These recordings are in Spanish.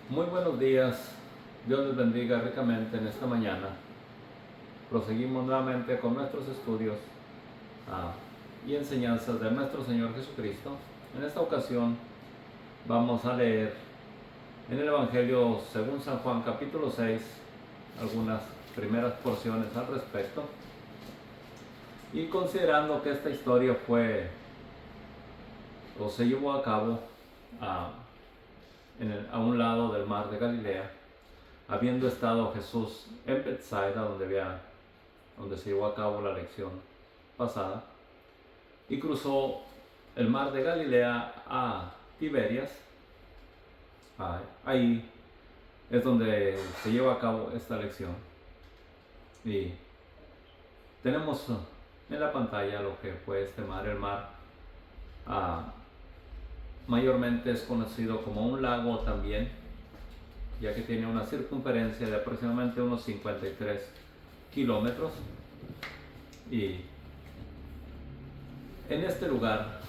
Muy buenos días, Dios les bendiga ricamente en esta mañana. Proseguimos nuevamente con nuestros estudios y enseñanzas de nuestro Señor Jesucristo. En esta ocasión vamos a leer en el Evangelio según San Juan capítulo 6 algunas primeras porciones al respecto. Y considerando que esta historia se llevó a cabo a un lado del mar de Galilea, habiendo estado Jesús en Bethsaida, donde se llevó a cabo la lección pasada, y cruzó el mar de Galilea a Tiberias. Ahí es donde se lleva a cabo esta lección. Y tenemos en la pantalla lo que fue este mar. El mar mayormente es conocido como un lago también, ya que tiene una circunferencia de aproximadamente unos 53 kilómetros. Y en este lugar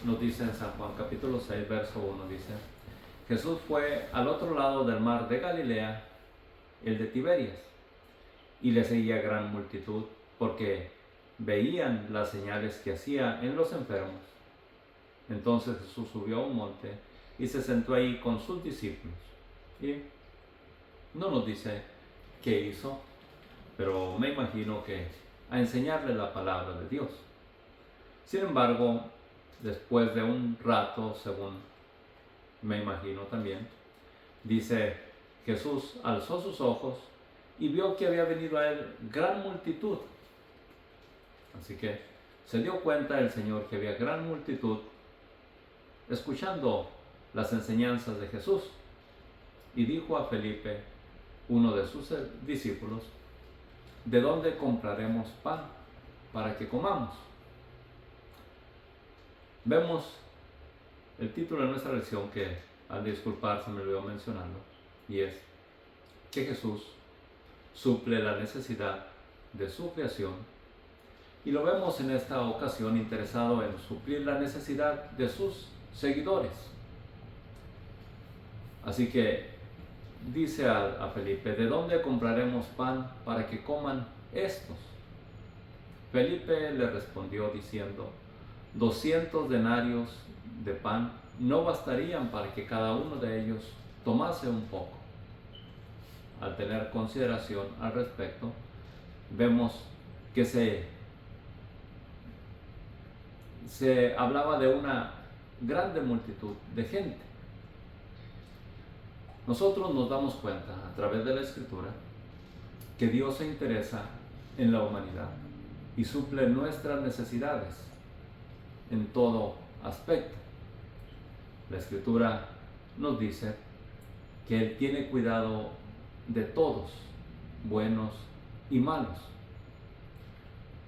nos dice en San Juan capítulo 6 verso 1, dice: Jesús fue al otro lado del mar de Galilea, el de Tiberias, y le seguía gran multitud, porque veían las señales que hacía en los enfermos. Entonces Jesús subió a un monte y se sentó ahí con sus discípulos. Y no nos dice qué hizo, pero me imagino que a enseñarle la palabra de Dios. Sin embargo, después de un rato, según me imagino también, dice: Jesús alzó sus ojos y vio que había venido a él gran multitud. Así que se dio cuenta el Señor que había gran multitud escuchando las enseñanzas de Jesús, y dijo a Felipe, uno de sus discípulos: ¿de dónde compraremos pan para que comamos? Vemos el título de nuestra lección, que al disculparse me lo iba mencionando, y es que Jesús suple la necesidad de su creación, y lo vemos en esta ocasión interesado en suplir la necesidad de sus seguidores. Así que dice a Felipe: ¿de dónde compraremos pan para que coman estos? Felipe le respondió diciendo: 200 denarios de pan no bastarían para que cada uno de ellos tomase un poco. Al tener consideración al respecto, vemos que se hablaba de una grande multitud de gente. Nosotros nos damos cuenta a través de la Escritura que Dios se interesa en la humanidad y suple nuestras necesidades en todo aspecto. La Escritura nos dice que Él tiene cuidado de todos, buenos y malos,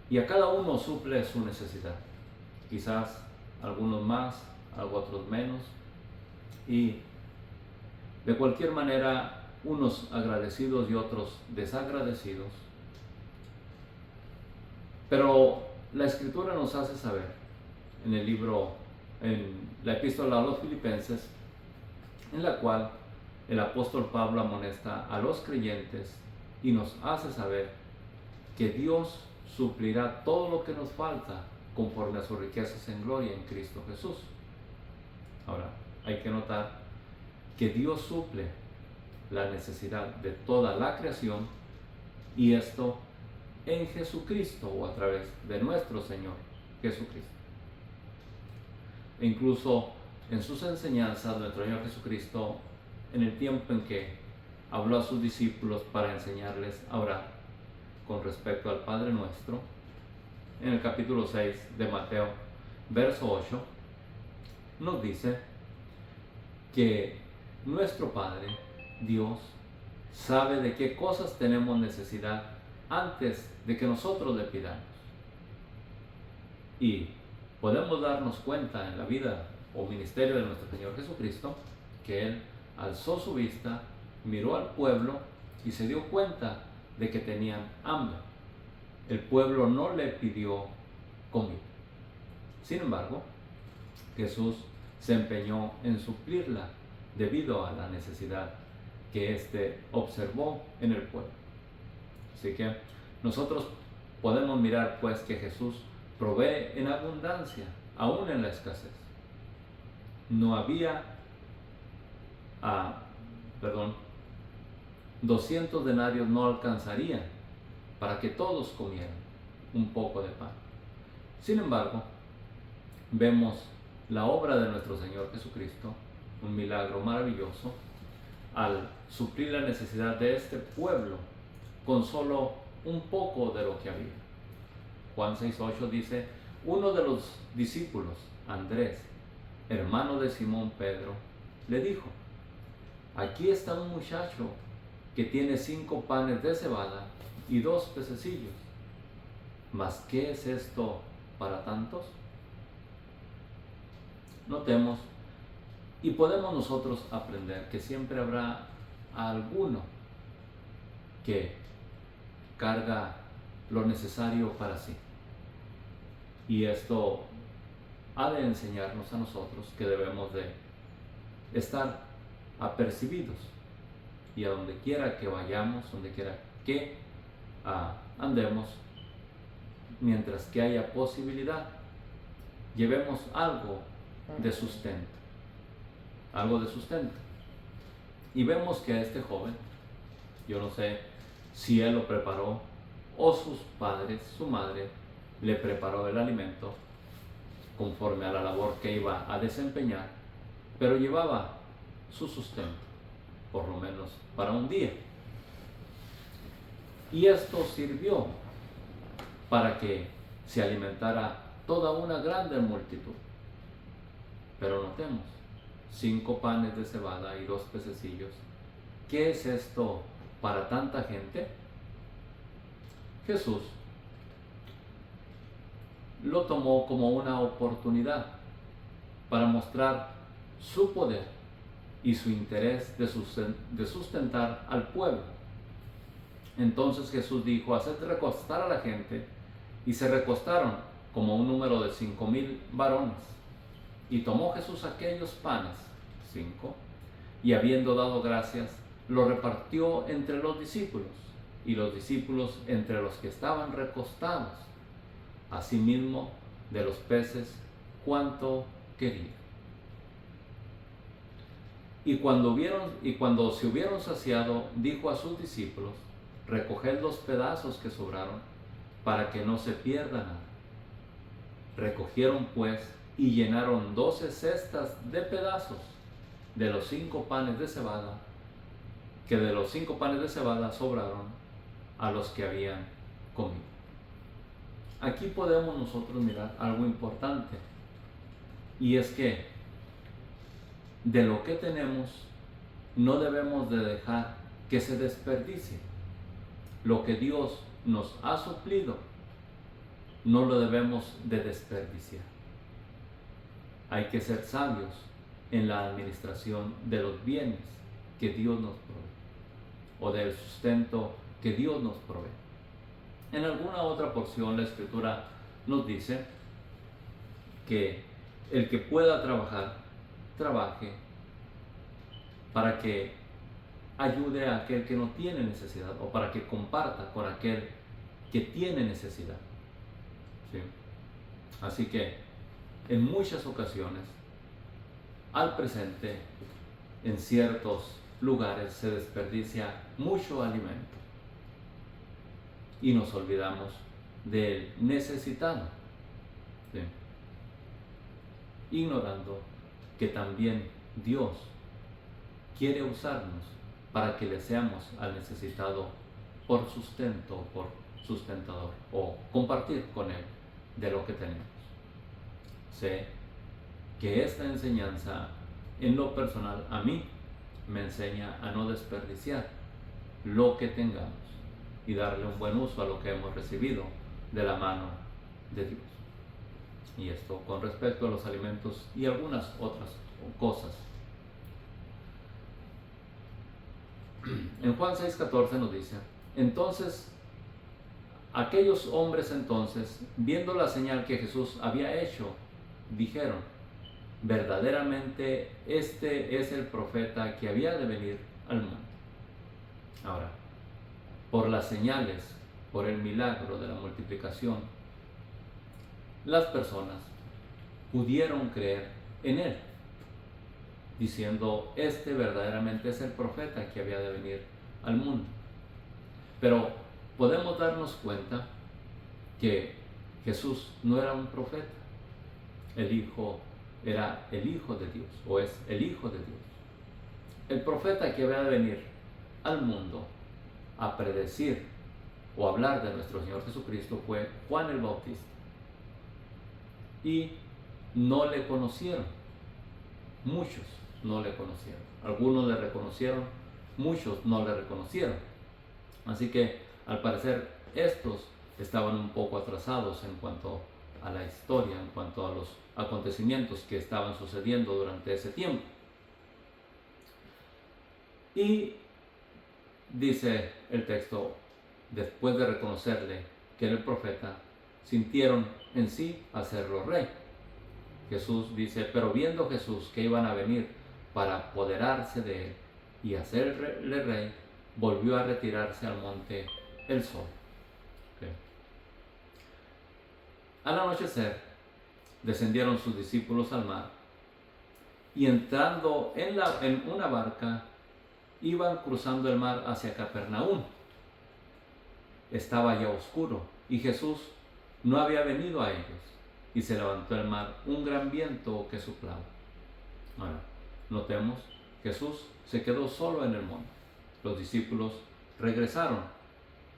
y a cada uno suple su necesidad. Quizás algunos más, otros menos, y de cualquier manera, unos agradecidos y otros desagradecidos. Pero la Escritura nos hace saber en la epístola a los Filipenses, en la cual el apóstol Pablo amonesta a los creyentes y nos hace saber que Dios suplirá todo lo que nos falta conforme a sus riquezas en gloria en Cristo Jesús. Ahora, hay que notar que Dios suple la necesidad de toda la creación, y esto en Jesucristo, o a través de nuestro Señor Jesucristo. E incluso en sus enseñanzas, nuestro Señor Jesucristo, en el tiempo en que habló a sus discípulos para enseñarles a orar con respecto al Padre Nuestro, en el capítulo 6 de Mateo, verso 8, nos dice que nuestro Padre, Dios, sabe de qué cosas tenemos necesidad antes de que nosotros le pidamos. Y podemos darnos cuenta en la vida o ministerio de nuestro Señor Jesucristo que Él alzó su vista, miró al pueblo y se dio cuenta de que tenían hambre. El pueblo no le pidió comida. Sin embargo, Jesús se empeñó en suplirla debido a la necesidad que éste observó en el pueblo. Así que nosotros podemos mirar pues que Jesús provee en abundancia, aún en la escasez. No había, 200 denarios no alcanzarían para que todos comieran un poco de pan. Sin embargo, vemos la obra de nuestro Señor Jesucristo, un milagro maravilloso, al suplir la necesidad de este pueblo con solo un poco de lo que había. Juan 6:8 dice: uno de los discípulos, Andrés, hermano de Simón Pedro, le dijo: aquí está un muchacho que tiene 5 panes de cebada y 2 pececillos. ¿Mas qué es esto para tantos? Notemos, y podemos nosotros aprender que siempre habrá alguno que carga lo necesario para sí. Y esto ha de enseñarnos a nosotros que debemos de estar apercibidos, y a donde quiera que vayamos, donde quiera que andemos, mientras que haya posibilidad, llevemos algo de sustento, Y vemos que a este joven, yo no sé si él lo preparó o sus padres, su madre, le preparó el alimento conforme a la labor que iba a desempeñar, pero llevaba su sustento, por lo menos para un día. Y esto sirvió para que se alimentara toda una grande multitud. Pero notemos, 5 panes de cebada y 2 pececillos. ¿Qué es esto para tanta gente? Jesús lo tomó como una oportunidad para mostrar su poder y su interés de sustentar al pueblo. Entonces Jesús dijo: haced recostar a la gente, y se recostaron como un número de 5,000 varones. Y tomó Jesús aquellos panes, 5, y habiendo dado gracias, los repartió entre los discípulos, y los discípulos entre los que estaban recostados, asimismo de los peces cuanto querían. Y cuando se hubieron saciado, dijo a sus discípulos: recoged los pedazos que sobraron, para que no se pierda nada. Recogieron pues y llenaron 12 cestas de pedazos de los 5 panes de cebada, que de los 5 panes de cebada sobraron a los que habían comido. Aquí podemos nosotros mirar algo importante, y es que de lo que tenemos no debemos de dejar que se desperdicie. Lo que Dios nos ha suplido no lo debemos de desperdiciar. Hay que ser sabios en la administración de los bienes que Dios nos provee, o del sustento que Dios nos provee. En alguna otra porción la Escritura nos dice que el que pueda trabajar, trabaje para que ayude a aquel que no tiene necesidad, o para que comparta con aquel que tiene necesidad. ¿Sí? Así que en muchas ocasiones, al presente, en ciertos lugares se desperdicia mucho alimento y nos olvidamos del necesitado, ¿sí? Ignorando que también Dios quiere usarnos para que le seamos al necesitado por sustento, por sustentador, o compartir con él de lo que tenemos. Sé que esta enseñanza, en lo personal, a mí me enseña a no desperdiciar lo que tengamos y darle un buen uso a lo que hemos recibido de la mano de Dios. Y esto con respecto a los alimentos y algunas otras cosas. En Juan 6:14 nos dice: entonces aquellos hombres viendo la señal que Jesús había hecho, dijeron: verdaderamente este es el profeta que había de venir al mundo. Ahora, por las señales, por el milagro de la multiplicación, las personas pudieron creer en él, diciendo, este verdaderamente es el profeta que había de venir al mundo. Pero podemos darnos cuenta que Jesús no era un profeta. El Hijo era el Hijo de Dios, o es el Hijo de Dios. El profeta que había de venir al mundo a predecir o hablar de nuestro Señor Jesucristo fue Juan el Bautista. Y no le conocieron. Muchos no le conocieron. Algunos le reconocieron, muchos no le reconocieron. Así que al parecer estos estaban un poco atrasados en cuanto a la historia, en cuanto a los acontecimientos que estaban sucediendo durante ese tiempo. Y dice el texto, después de reconocerle que era el profeta, sintieron en sí hacerlo rey. Jesús dice, pero viendo Jesús que iban a venir para apoderarse de él y hacerle rey, volvió a retirarse al monte el sol. Okay. Al anochecer, descendieron sus discípulos al mar y entrando en una barca, iban cruzando el mar hacia Capernaum. Estaba ya oscuro y Jesús no había venido a ellos, y se levantó el mar un gran viento que soplaba. Ahora, notemos, Jesús se quedó solo en el monte. Los discípulos regresaron,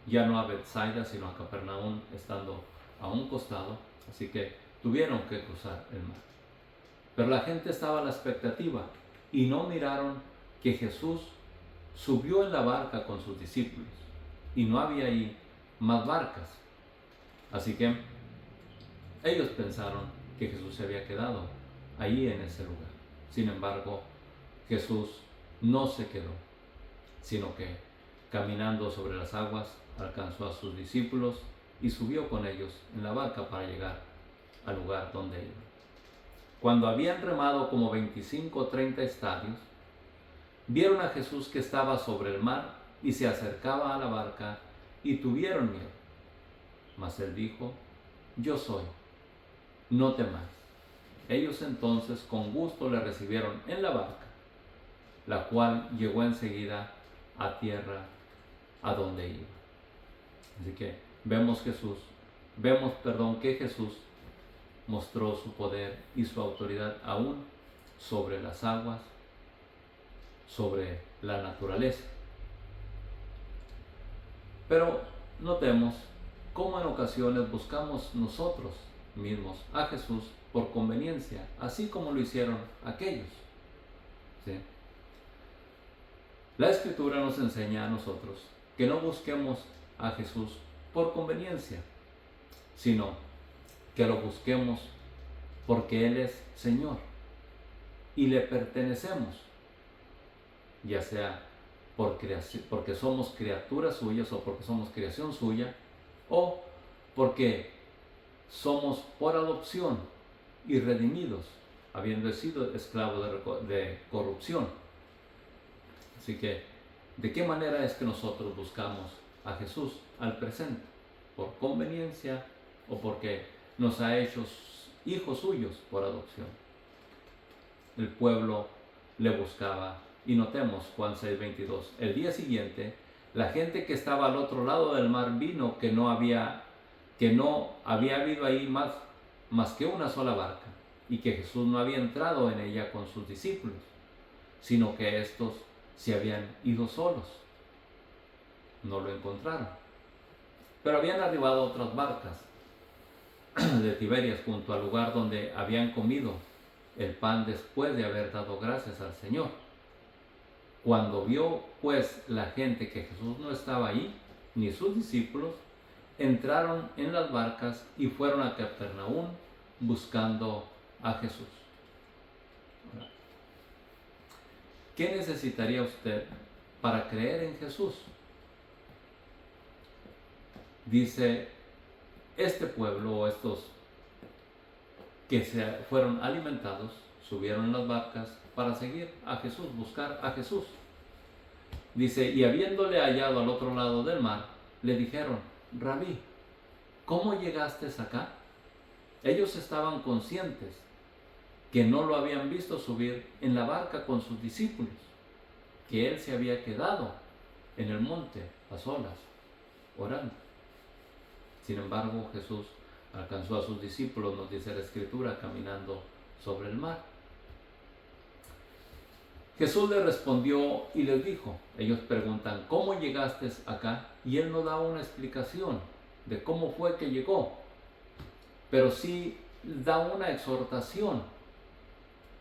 ya no a Bethsaida, sino a Capernaum, estando a un costado, así que tuvieron que cruzar el mar. Pero la gente estaba a la expectativa y no miraron que Jesús subió en la barca con sus discípulos y no había ahí más barcas. Así que ellos pensaron que Jesús se había quedado ahí en ese lugar. Sin embargo, Jesús no se quedó, sino que caminando sobre las aguas alcanzó a sus discípulos y subió con ellos en la barca para llegar al lugar donde iban. Cuando habían remado como 25 o 30 estadios, vieron a Jesús que estaba sobre el mar y se acercaba a la barca y tuvieron miedo. Mas él dijo, yo soy, no temáis. Ellos entonces con gusto le recibieron en la barca, la cual llegó enseguida a tierra a donde iba. Así que vemos que Jesús mostró su poder y su autoridad aún sobre las aguas, sobre la naturaleza. Pero notemos cómo en ocasiones buscamos nosotros mismos a Jesús por conveniencia, así como lo hicieron aquellos. ¿Sí? La Escritura nos enseña a nosotros que no busquemos a Jesús por conveniencia, sino que lo busquemos porque Él es Señor y le pertenecemos, ya sea porque somos criaturas suyas o porque somos creación suya, o porque somos por adopción y redimidos, habiendo sido esclavos de corrupción. Así que, ¿de qué manera es que nosotros buscamos a Jesús al presente? ¿Por conveniencia o porque nos ha hecho hijos suyos por adopción? El pueblo le buscaba, y notemos Juan 6:22. El día siguiente, la gente que estaba al otro lado del mar vino que no había habido ahí más que una sola barca, y que Jesús no había entrado en ella con sus discípulos, sino que estos se habían ido solos. No lo encontraron. Pero habían arribado otras barcas de Tiberias junto al lugar donde habían comido el pan después de haber dado gracias al Señor. Cuando vio pues la gente que Jesús no estaba ahí, ni sus discípulos, entraron en las barcas y fueron a Capernaum buscando a Jesús. ¿Qué necesitaría usted para creer en Jesús? Dice, este pueblo o estos que se fueron alimentados, subieron en las barcas para seguir a Jesús, buscar a Jesús. Dice, y habiéndole hallado al otro lado del mar, le dijeron, Rabí, ¿cómo llegaste acá? Ellos estaban conscientes que no lo habían visto subir en la barca con sus discípulos, que él se había quedado en el monte a solas, orando. Sin embargo, Jesús alcanzó a sus discípulos, nos dice la Escritura, caminando sobre el mar. Jesús les respondió y les dijo, ellos preguntan, ¿cómo llegaste acá? Y él no da una explicación de cómo fue que llegó, pero sí da una exhortación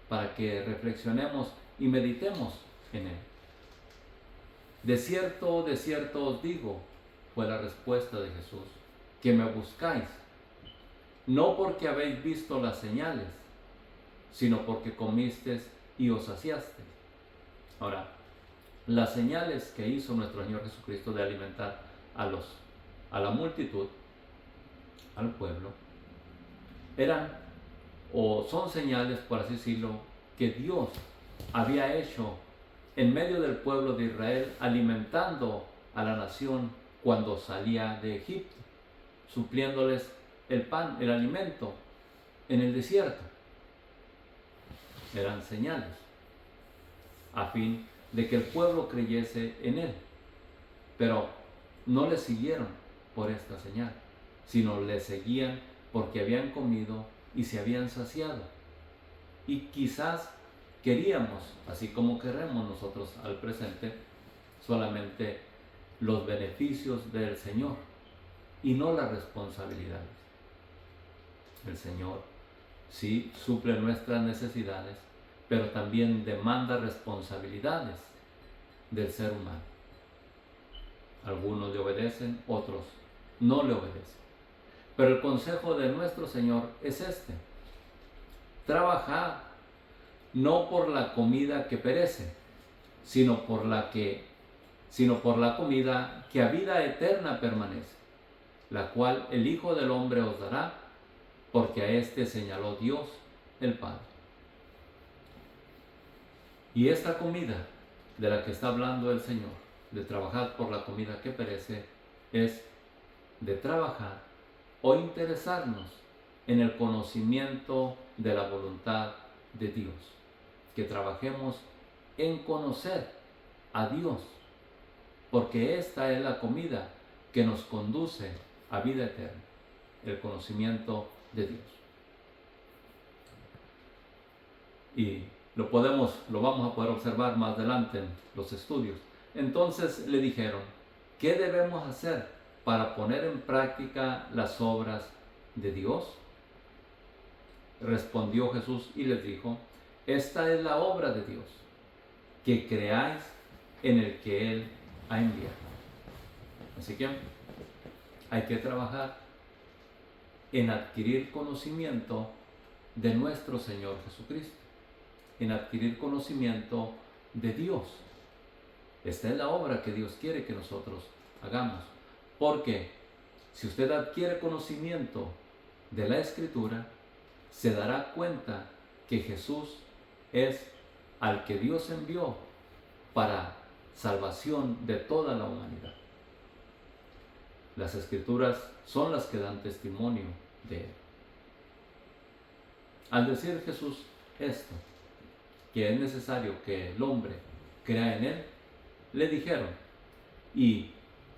para que reflexionemos y meditemos en él. De cierto os digo, fue la respuesta de Jesús, que me buscáis, no porque habéis visto las señales, sino porque comisteis y os saciasteis. Ahora, las señales que hizo nuestro Señor Jesucristo de alimentar a la multitud, al pueblo, eran o son señales, por así decirlo, que Dios había hecho en medio del pueblo de Israel, alimentando a la nación cuando salía de Egipto, supliéndoles el pan, el alimento en el desierto. Eran señales a fin de que el pueblo creyese en él. Pero no le siguieron por esta señal, sino le seguían porque habían comido y se habían saciado. Y quizás queríamos, así como queremos nosotros al presente, solamente los beneficios del Señor y no las responsabilidades. El Señor sí suple nuestras necesidades, pero también demanda responsabilidades del ser humano. Algunos le obedecen, otros no le obedecen. Pero el consejo de nuestro Señor es este: trabajad no por la comida que perece, sino por la comida que a vida eterna permanece, la cual el Hijo del Hombre os dará, porque a éste señaló Dios el Padre. Y esta comida de la que está hablando el Señor, de trabajar por la comida que perece, es de trabajar o interesarnos en el conocimiento de la voluntad de Dios. Que trabajemos en conocer a Dios, porque esta es la comida que nos conduce a vida eterna, el conocimiento de Dios. Y lo vamos a poder observar más adelante en los estudios. Entonces le dijeron, ¿qué debemos hacer para poner en práctica las obras de Dios? Respondió Jesús y les dijo, esta es la obra de Dios, que creáis en el que Él ha enviado. Así que hay que trabajar en adquirir conocimiento de nuestro Señor Jesucristo, en adquirir conocimiento de Dios. Esta es la obra que Dios quiere que nosotros hagamos, porque si usted adquiere conocimiento de la Escritura, se dará cuenta que Jesús es al que Dios envió para salvación de toda la humanidad. Las Escrituras son las que dan testimonio de Él. Al decir Jesús esto, que es necesario que el hombre crea en Él, le dijeron, ¿y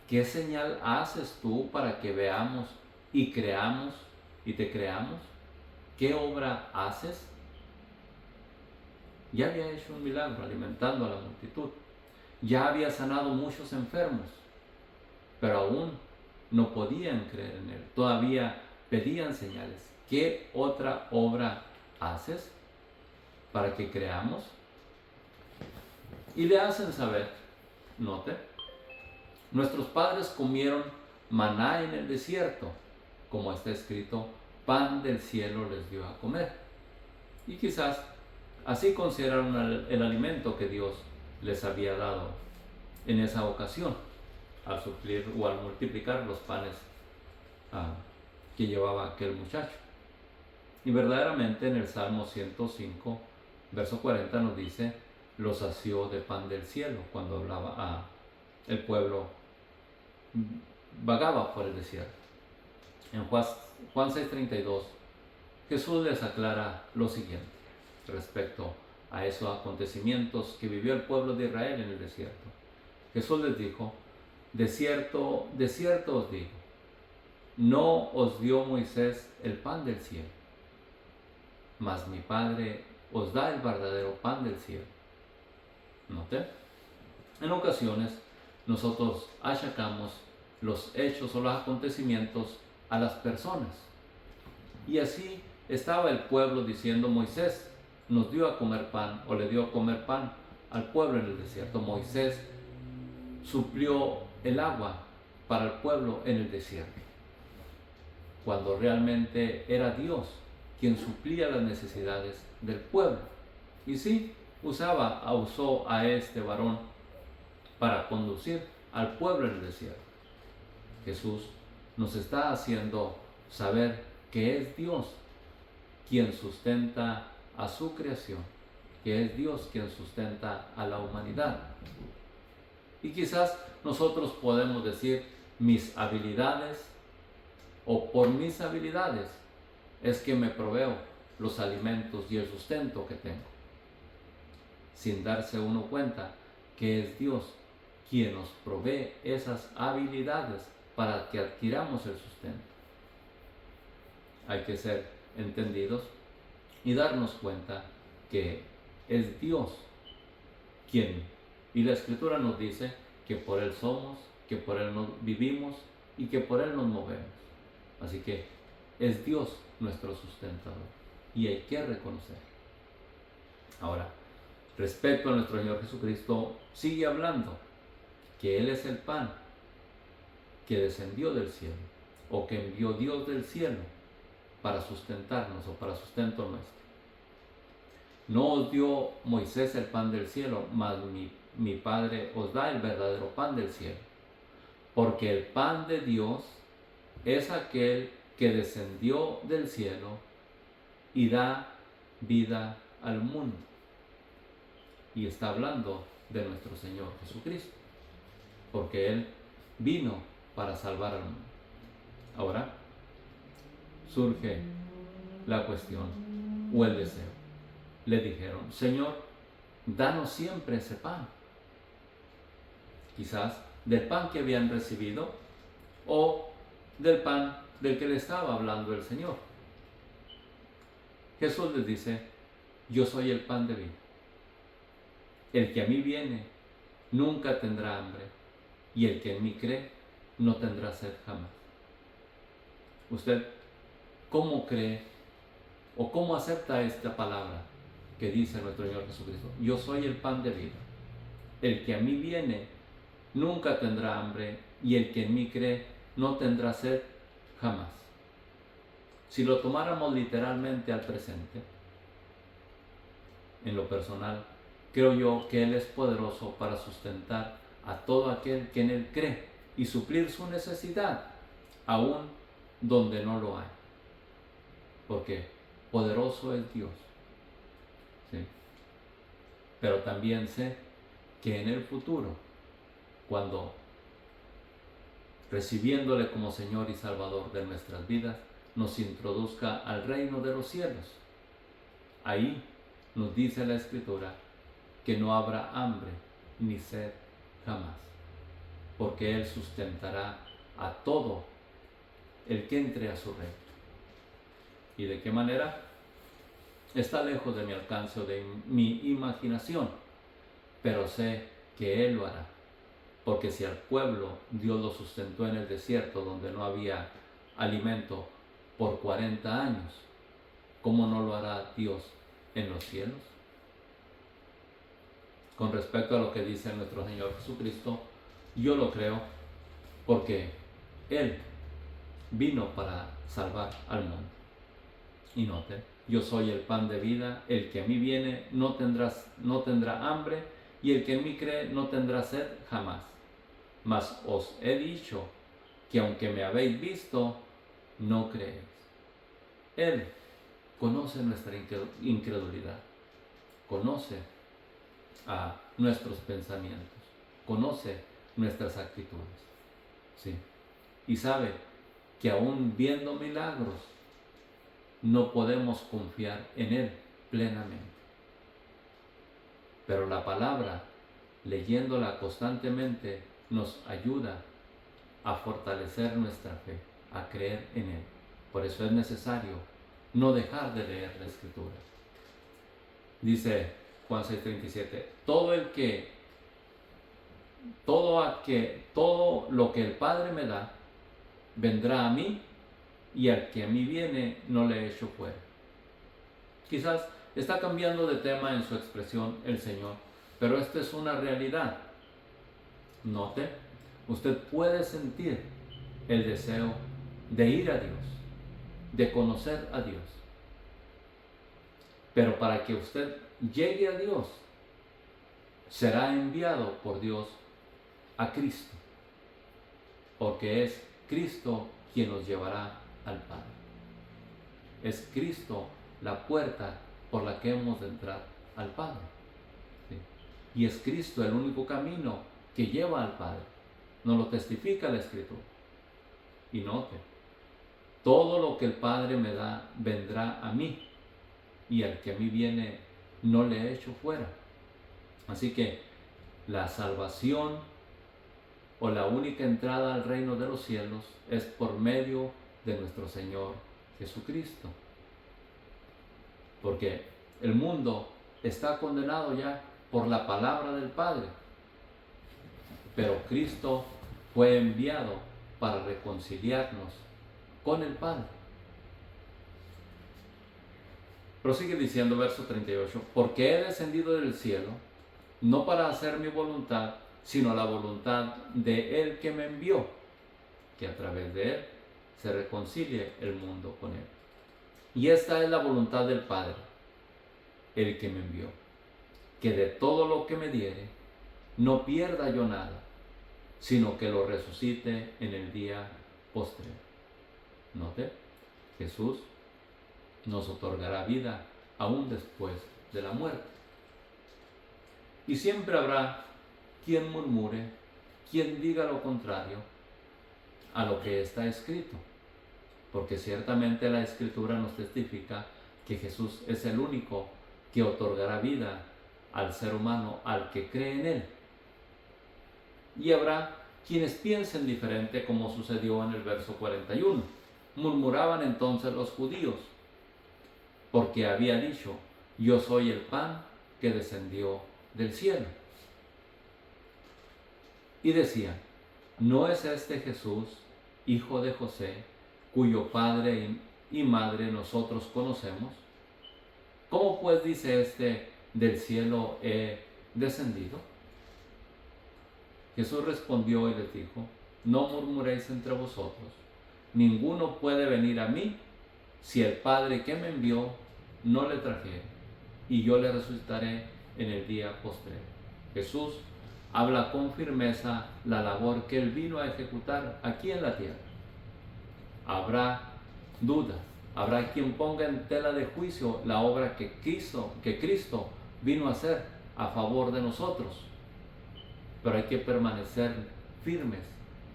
qué señal haces tú para que veamos y creamos y te creamos? ¿Qué obra haces? Ya había hecho un milagro alimentando a la multitud. Ya había sanado muchos enfermos, pero aún no podían creer en Él. Todavía pedían señales. ¿Qué otra obra haces para que creamos? Y le hacen saber, note, nuestros padres comieron maná en el desierto, como está escrito, pan del cielo les dio a comer. Y quizás así consideraron el alimento que Dios les había dado en esa ocasión, al suplir o al multiplicar los panes que llevaba aquel muchacho. Y verdaderamente en el Salmo 105, verso 40 nos dice, los sació de pan del cielo cuando hablaba a el pueblo vagaba por el desierto. En Juan 6:32, Jesús les aclara lo siguiente respecto a esos acontecimientos que vivió el pueblo de Israel en el desierto. Jesús les dijo: de cierto os digo, no os dio Moisés el pan del cielo, mas mi Padre os da el verdadero pan del cielo. ¿Note? En ocasiones nosotros achacamos los hechos o los acontecimientos a las personas. Y así estaba el pueblo diciendo: Moisés nos dio a comer pan, o le dio a comer pan al pueblo en el desierto. Moisés suplió el agua para el pueblo en el desierto, cuando realmente era Dios quien suplía las necesidades del pueblo. Y sí, usó a este varón para conducir al pueblo en el desierto. Jesús nos está haciendo saber que es Dios quien sustenta a su creación, que es Dios quien sustenta a la humanidad. Y quizás nosotros podemos decir: mis habilidades, o por mis habilidades es que me proveo los alimentos y el sustento que tengo, sin darse uno cuenta que es Dios quien nos provee esas habilidades para que adquiramos el sustento. Hay que ser entendidos y darnos cuenta que es Dios quien, y la Escritura nos dice que por Él somos, que por Él vivimos y que por Él nos movemos. Así que es Dios nuestro sustentador y hay que reconocer. Ahora, respecto a nuestro Señor Jesucristo, sigue hablando que Él es el pan que descendió del cielo, o que envió Dios del cielo para sustentarnos o para sustento nuestro. No os dio Moisés el pan del cielo, mas mi Padre os da el verdadero pan del cielo. Porque el pan de Dios es aquel que descendió del cielo y da vida al mundo. Y está hablando de nuestro Señor Jesucristo, porque Él vino para salvar al mundo. Ahora surge la cuestión o el deseo. Le dijeron: Señor, danos siempre ese pan. Quizás del pan que habían recibido o del pan del que le estaba hablando el Señor. Jesús les dice: yo soy el pan de vida. El que a mí viene nunca tendrá hambre, y el que en mí cree no tendrá sed jamás. ¿Usted cómo cree o cómo acepta esta palabra que dice nuestro Señor Jesucristo? Yo soy el pan de vida. El que a mí viene nunca tendrá hambre, y el que en mí cree no tendrá sed jamás. Si lo tomáramos literalmente al presente, en lo personal, creo yo que Él es poderoso para sustentar a todo aquel que en Él cree y suplir su necesidad, aún donde no lo hay. Porque poderoso es Dios. ¿Sí? Pero también sé que en el futuro, cuando recibiéndole como Señor y Salvador de nuestras vidas, nos introduzca al reino de los cielos, ahí nos dice la Escritura que no habrá hambre ni sed jamás, porque Él sustentará a todo el que entre a su reino. ¿Y de qué manera? Está lejos de mi alcance o de mi imaginación, pero sé que Él lo hará. Porque si al pueblo Dios lo sustentó en el desierto, donde no había alimento por 40 años, ¿cómo no lo hará Dios en los cielos? Con respecto a lo que dice nuestro Señor Jesucristo, yo lo creo porque Él vino para salvar al mundo. Y noten: yo soy el pan de vida, el que a mí viene no tendrá hambre, y el que en mí cree no tendrá sed jamás. Mas os he dicho que aunque me habéis visto, no creéis. Él conoce nuestra incredulidad, conoce a nuestros pensamientos, conoce nuestras actitudes, ¿sí? Y sabe que aún viendo milagros, no podemos confiar en Él plenamente. Pero la palabra, leyéndola constantemente, nos ayuda a fortalecer nuestra fe, a creer en Él. Por eso es necesario no dejar de leer la Escritura. Dice Juan 6:37, todo lo que el Padre me da, vendrá a mí, y al que a mí viene, no le echo fuera. Quizás está cambiando de tema en su expresión el Señor, pero esta es una realidad. Note, usted puede sentir el deseo de ir a Dios, de conocer a Dios. Pero para que usted llegue a Dios, será enviado por Dios a Cristo, porque es Cristo quien nos llevará al Padre. Es Cristo la puerta por la que hemos de entrar al Padre. ¿Sí? Y es Cristo el único camino que lleva al Padre. Nos lo testifica la Escritura. Y note, todo lo que el Padre me da vendrá a mí, y al que a mí viene no le echo fuera. Así que la salvación o la única entrada al reino de los cielos es por medio de nuestro Señor Jesucristo. Porque el mundo está condenado ya por la palabra del Padre, pero Cristo fue enviado para reconciliarnos con el Padre. Prosigue diciendo verso 38, porque he descendido del cielo, no para hacer mi voluntad, sino la voluntad de Él que me envió, que a través de Él se reconcilie el mundo con Él. Y esta es la voluntad del Padre, el que me envió, que de todo lo que me diere, no pierda yo nada, sino que lo resucite en el día postrero. Note, Jesús nos otorgará vida aún después de la muerte. Y siempre habrá quien murmure, quien diga lo contrario a lo que está escrito, porque ciertamente la Escritura nos testifica que Jesús es el único que otorgará vida al ser humano, al que cree en Él. Y habrá quienes piensen diferente, como sucedió en el verso 41. Murmuraban entonces los judíos, porque había dicho, yo soy el pan que descendió del cielo. Y decían, ¿no es este Jesús, hijo de José, cuyo padre y madre nosotros conocemos? ¿Cómo pues dice este, del cielo he descendido? Jesús respondió y les dijo, no murmuréis entre vosotros, ninguno puede venir a mí si el Padre que me envió no le trajere, y yo le resucitaré en el día postrero. Jesús habla con firmeza la labor que Él vino a ejecutar aquí en la tierra. Habrá dudas, habrá quien ponga en tela de juicio la obra que Cristo vino a hacer a favor de nosotros, pero hay que permanecer firmes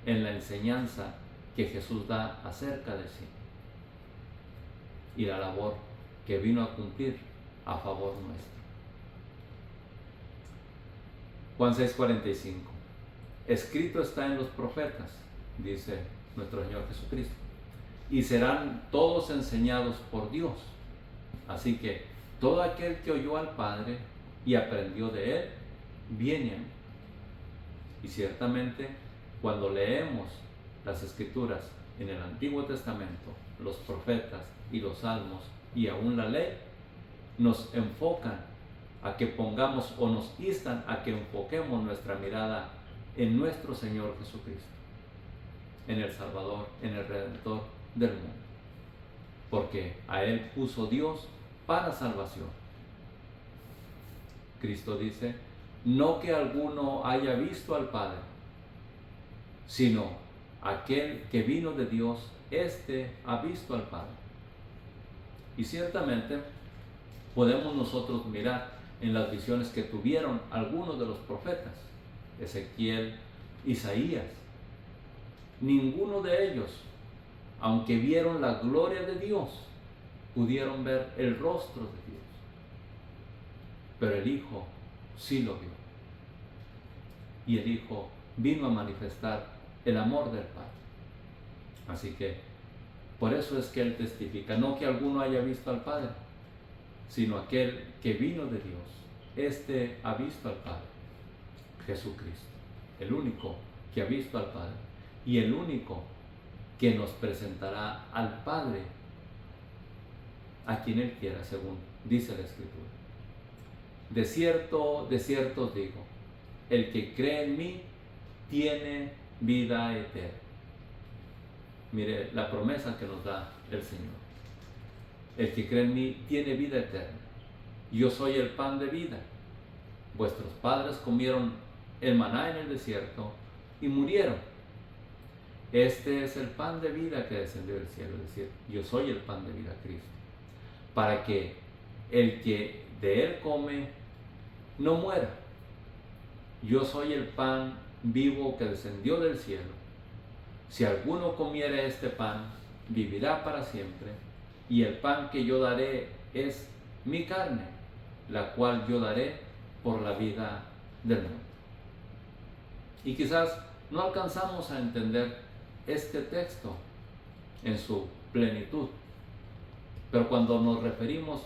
en la enseñanza que Jesús da acerca de sí y la labor que vino a cumplir a favor nuestro. Juan 6:45. Escrito está en los profetas, dice nuestro Señor Jesucristo, y serán todos enseñados por Dios. Así que todo aquel que oyó al Padre y aprendió de Él, viene a mí. Y ciertamente, cuando leemos las Escrituras en el Antiguo Testamento, los profetas y los salmos y aún la ley, nos enfocan a que pongamos o nos instan a que enfoquemos nuestra mirada en nuestro Señor Jesucristo, en el Salvador, en el Redentor del mundo, porque a Él puso Dios para salvación. Cristo dice, no que alguno haya visto al Padre, sino aquel que vino de Dios, éste ha visto al Padre. Y ciertamente podemos nosotros mirar en las visiones que tuvieron algunos de los profetas, Ezequiel, Isaías. Ninguno de ellos, aunque vieron la gloria de Dios, pudieron ver el rostro de Dios. Pero el Hijo sí lo vio. Y el Hijo vino a manifestar el amor del Padre. Así que por eso es que Él testifica, no que alguno haya visto al Padre, sino aquel que vino de Dios. Este ha visto al Padre, Jesucristo, el único que ha visto al Padre y el único que nos presentará al Padre a quien Él quiera, según dice la Escritura. De cierto os digo, el que cree en mí tiene vida eterna. Mire la promesa que nos da el Señor. El que cree en mí tiene vida eterna. Yo soy el pan de vida. Vuestros padres comieron el maná en el desierto y murieron. Este es el pan de vida que descendió del cielo, es decir, yo soy el pan de vida, Cristo, para que el que de él come no muera. Yo soy el pan vivo que descendió del cielo. Si alguno comiere este pan, vivirá para siempre, y el pan que yo daré es mi carne, la cual yo daré por la vida del mundo. Y quizás no alcanzamos a entender este texto en su plenitud, pero cuando nos referimos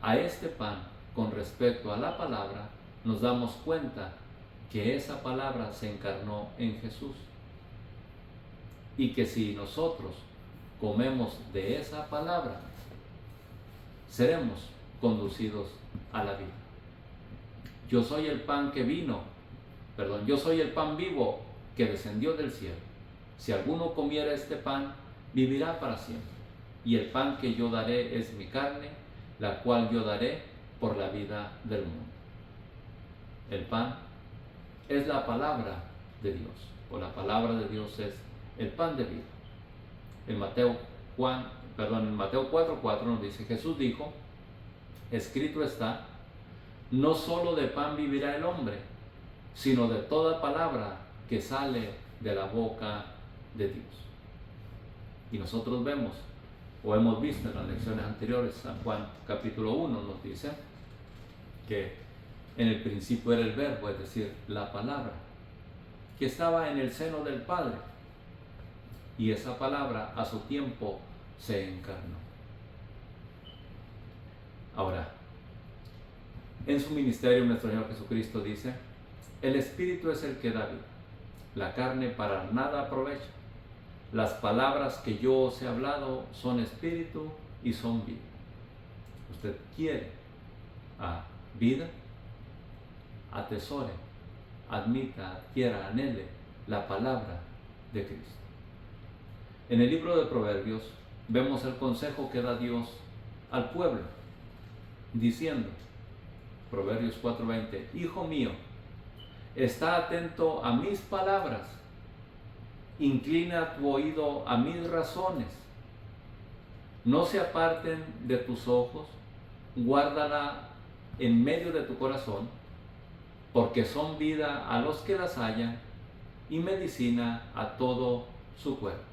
a este pan con respecto a la palabra, nos damos cuenta que esa palabra se encarnó en Jesús y que si nosotros comemos de esa palabra, seremos conducidos a la vida. Yo soy el pan yo soy el pan vivo que descendió del cielo. Si alguno comiera este pan, vivirá para siempre. Y el pan que yo daré es mi carne, la cual yo daré por la vida del mundo. El pan es la palabra de Dios, o la palabra de Dios es el pan de vida. En Mateo 4:4 nos dice, Jesús dijo, escrito está, no solo de pan vivirá el hombre, sino de toda palabra que sale de la boca de Dios. Y nosotros vemos, o hemos visto en las lecciones anteriores, San Juan capítulo 1 nos dice que en el principio era el verbo, es decir, la palabra, que estaba en el seno del Padre, y esa palabra a su tiempo se encarnó. Ahora, en su ministerio nuestro Señor Jesucristo dice, el Espíritu es el que da vida, la carne para nada aprovecha. Las palabras que yo os he hablado son espíritu y son vida. Usted quiere vida, atesore, admita, adquiera, anhele la palabra de Cristo. En el libro de Proverbios vemos el consejo que da Dios al pueblo, diciendo, Proverbios 4:20, Hijo mío, está atento a mis palabras, inclina tu oído a mis razones, no se aparten de tus ojos, guárdala en medio de tu corazón, porque son vida a los que las hallan y medicina a todo su cuerpo.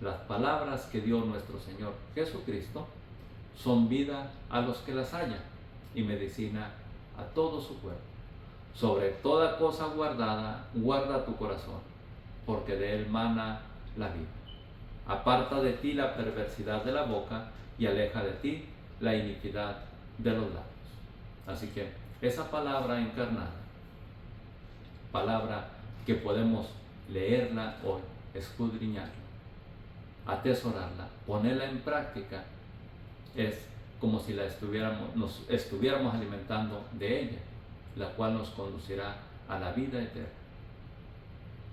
Las palabras que dio nuestro Señor Jesucristo son vida a los que las hallan y medicina a todo su cuerpo. Sobre toda cosa guardada, guarda tu corazón, porque de él mana la vida. Aparta de ti la perversidad de la boca y aleja de ti la iniquidad de los labios. Así que esa palabra encarnada, palabra que podemos leerla hoy, escudriñarla, atesorarla, ponerla en práctica, es como si nos estuviéramos alimentando de ella, la cual nos conducirá a la vida eterna.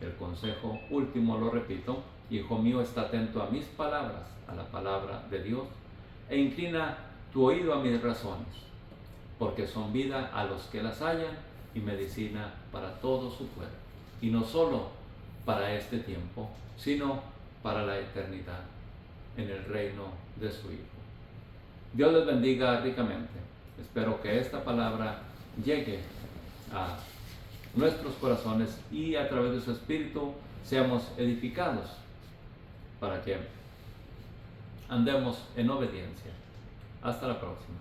El consejo último lo repito, Hijo mío, está atento a mis palabras, a la palabra de Dios, e inclina tu oído a mis razones, porque son vida a los que las hallan y medicina para todo su cuerpo, y no solo para este tiempo, sino para la eternidad en el reino de su Hijo. Dios les bendiga ricamente. Espero que esta palabra llegue a nuestros corazones y a través de su Espíritu seamos edificados para que andemos en obediencia. Hasta la próxima.